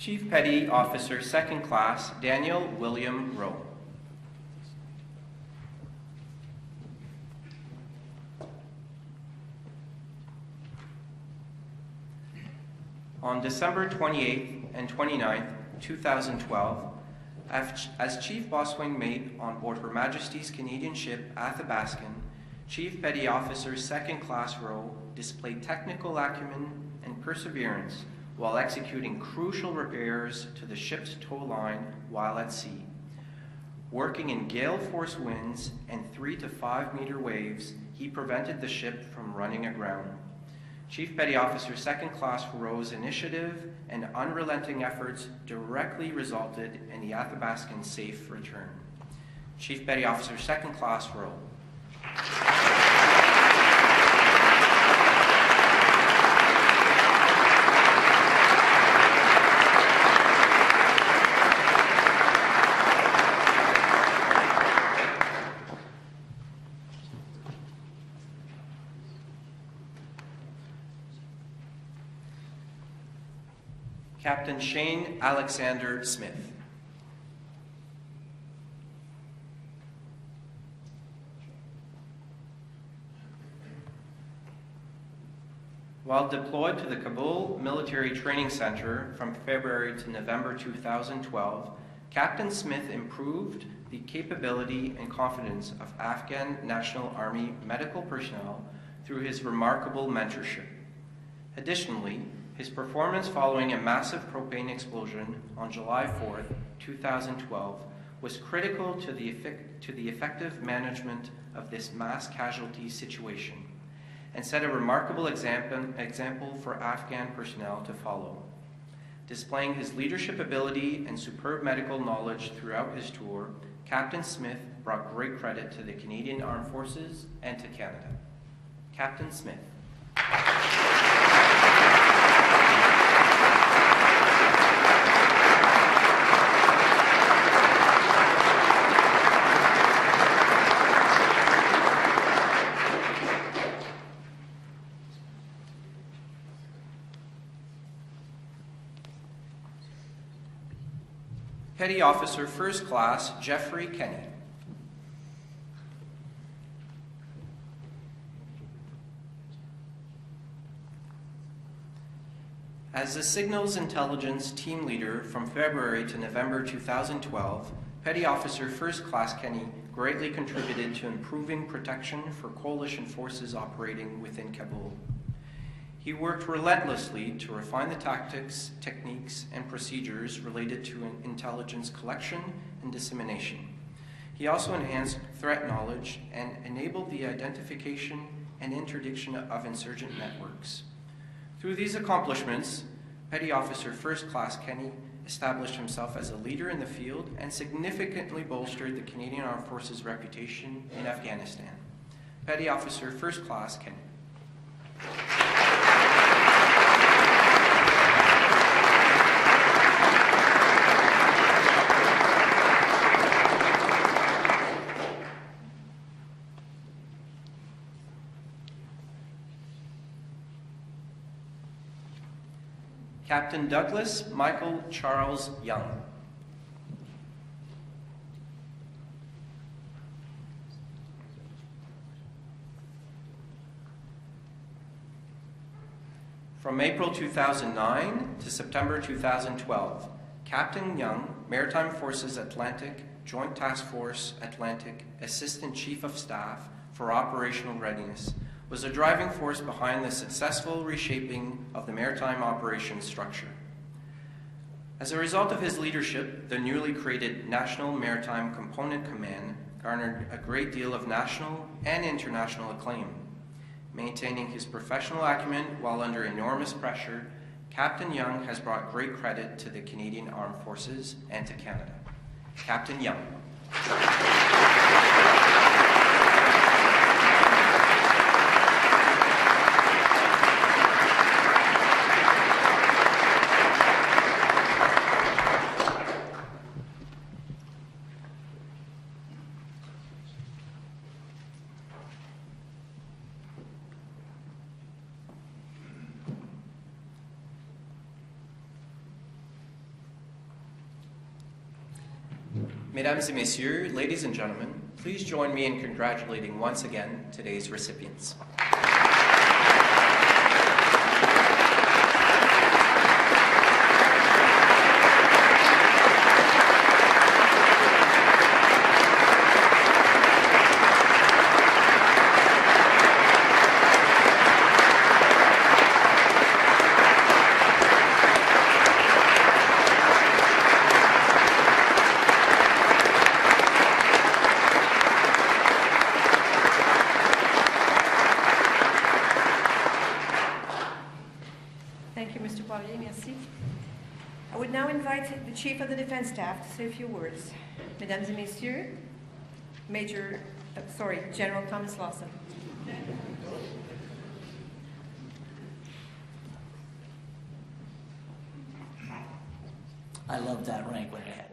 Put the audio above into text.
Chief Petty Officer 2nd Class Daniel William Rowe. On December 28th and 29th, 2012, as Chief Bosswing Mate on board Her Majesty's Canadian ship Athabascan, Chief Petty Officer 2nd Class Rowe displayed technical acumen and perseverance while executing crucial repairs to the ship's tow line while at sea. Working in gale-force winds and 3 to 5 meter waves, he prevented the ship from running aground. Chief Petty Officer 2nd Class Rowe's initiative and unrelenting efforts directly resulted in the Athabascan's safe return. Chief Petty Officer 2nd Class Rowe. Captain Shane Alexander Smith. While deployed to the Kabul Military Training Center from February to November 2012, Captain Smith improved the capability and confidence of Afghan National Army medical personnel through his remarkable mentorship. Additionally, his performance following a massive propane explosion on July 4, 2012, was critical to the effective management of this mass casualty situation and set a remarkable example for Afghan personnel to follow. Displaying his leadership ability and superb medical knowledge throughout his tour, Captain Smith brought great credit to the Canadian Armed Forces and to Canada. Captain Smith. Petty Officer 1st Class Jeffrey Kenny. As the Signals Intelligence Team Leader from February to November 2012, Petty Officer 1st Class Kenny greatly contributed to improving protection for coalition forces operating within Kabul. He worked relentlessly to refine the tactics, techniques, and procedures related to intelligence collection and dissemination. He also enhanced threat knowledge and enabled the identification and interdiction of insurgent networks. Through these accomplishments, Petty Officer 1st Class Kenny established himself as a leader in the field and significantly bolstered the Canadian Armed Forces' reputation in Afghanistan. Petty Officer 1st Class Kenny. Captain Douglas Michael Charles Young. From April 2009 to September 2012, Captain Young, Maritime Forces Atlantic, Joint Task Force Atlantic, Assistant Chief of Staff for Operational Readiness, was a driving force behind the successful reshaping of the maritime operations structure. As a result of his leadership, the newly created National Maritime Component Command garnered a great deal of national and international acclaim. Maintaining his professional acumen while under enormous pressure, Captain Young has brought great credit to the Canadian Armed Forces and to Canada. Captain Young. Mesdames et messieurs, ladies and gentlemen, please join me in congratulating once again today's recipients. Thank you, Mr. Poirier. Merci. I would now invite the Chief of the Defense Staff to say a few words. Mesdames et Messieurs, General Thomas Lawson. I love that rank when I had.